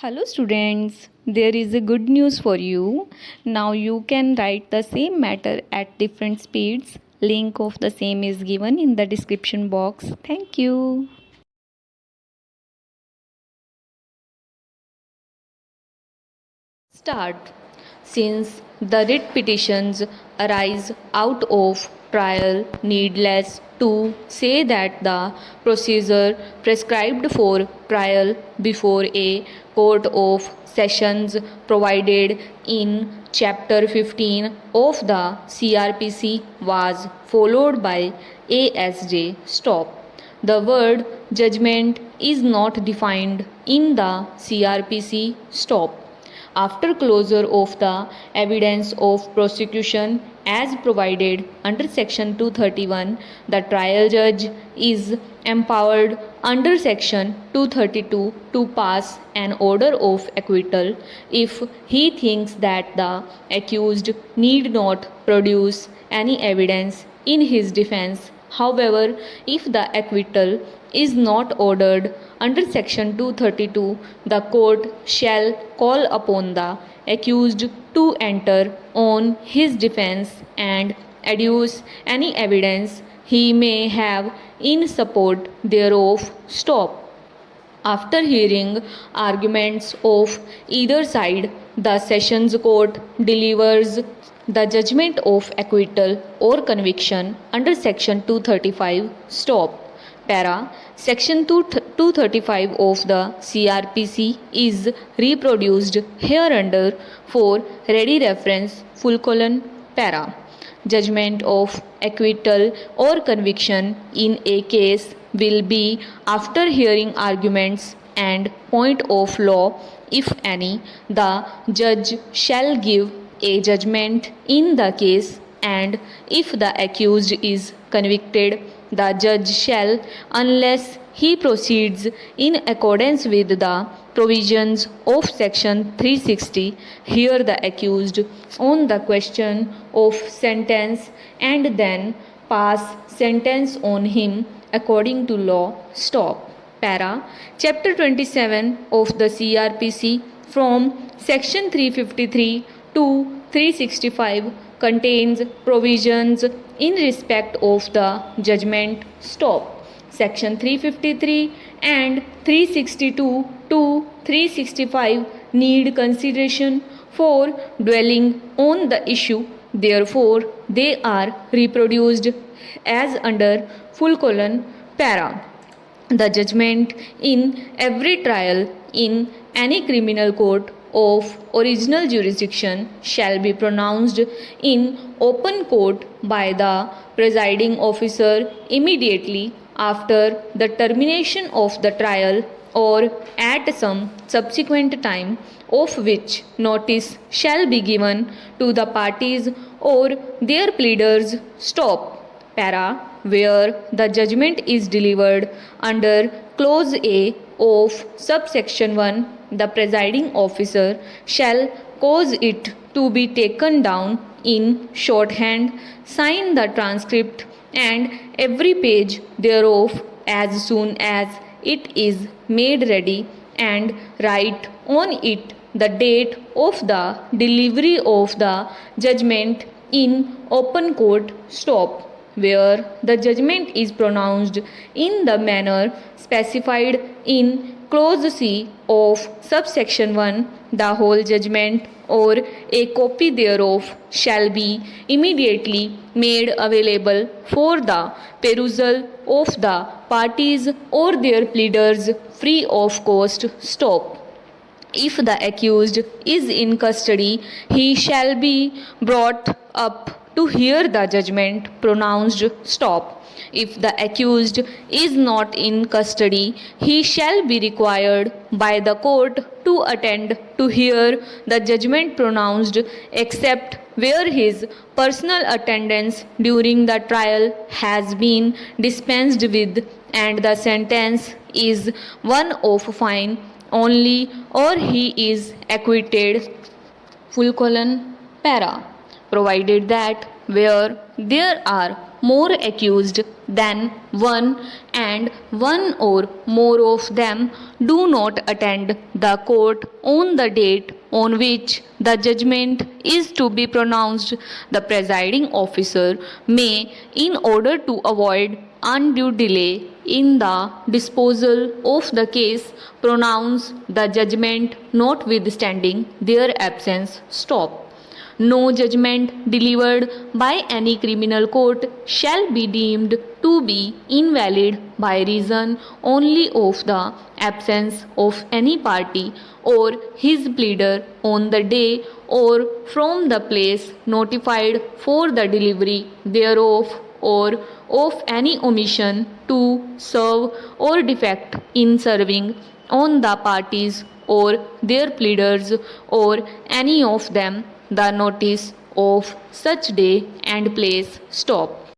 Hello students, there is a good news for you. Now you can write the same matter at different speeds. Link of the same is given in the description box. Thank you. Start. Since the writ petitions arise out of trial, needless to say that the procedure prescribed for trial before a court of sessions provided in chapter 15 of the CRPC was followed by ASJ. Stop. The word judgment is not defined in the CRPC. Stop. After closure of the evidence of prosecution as provided under section 231, the trial judge is empowered under section 232 to pass an order of acquittal if he thinks that the accused need not produce any evidence in his defense. However, if the acquittal is not ordered under section 232, the court shall call upon the accused to enter on his defense and adduce any evidence he may have in support thereof. Stop. After hearing arguments of either side, the Sessions Court delivers the judgment of acquittal or conviction under section 235. Stop. Para. Section 235 of the CRPC is reproduced hereunder for ready reference. Para. Judgment of acquittal or conviction in a case will be after hearing arguments and point of law, if any, the judge shall give a judgment in the case, and if the accused is convicted, the judge shall, unless he proceeds in accordance with the provisions of section 360, hear the accused on the question of sentence and then pass sentence on him according to law. Stop. Para. Chapter 27 of the CRPC from section 353 to 365 contains provisions in respect of the judgment. Stop. Section 353 and 362 to 365 need consideration for dwelling on the issue. Therefore, they are reproduced as under para. The judgment in every trial in any criminal court of original jurisdiction shall be pronounced in open court by the presiding officer immediately after the termination of the trial or at some subsequent time, of which notice shall be given to the parties or their pleaders. Stop. Para. Where the judgment is delivered under clause A of subsection 1, the presiding officer shall cause it to be taken down in shorthand, sign the transcript and every page thereof as soon as it is made ready, and write on it the date of the delivery of the judgment in open court. Stop. Where the judgment is pronounced in the manner specified in clause C of subsection 1, the whole judgment or a copy thereof shall be immediately made available for the perusal of the parties or their pleaders free of cost. Stop. If the accused is in custody, he shall be brought up to hear the judgment pronounced. Stop. If the accused is not in custody, he shall be required by the court to attend to hear the judgment pronounced, except where his personal attendance during the trial has been dispensed with and the sentence is one of fine only, or he is acquitted. Para. Provided that where there are more accused than one and one or more of them do not attend the court on the date on which the judgment is to be pronounced, the presiding officer may, in order to avoid undue delay in the disposal of the case, pronounce the judgment notwithstanding their absence. Stop. No judgment delivered by any criminal court shall be deemed to be invalid by reason only of the absence of any party or his pleader on the day or from the place notified for the delivery thereof, or of any omission to serve or defect in serving on the parties or their pleaders, or any of them, the notice of such day and place. Stop.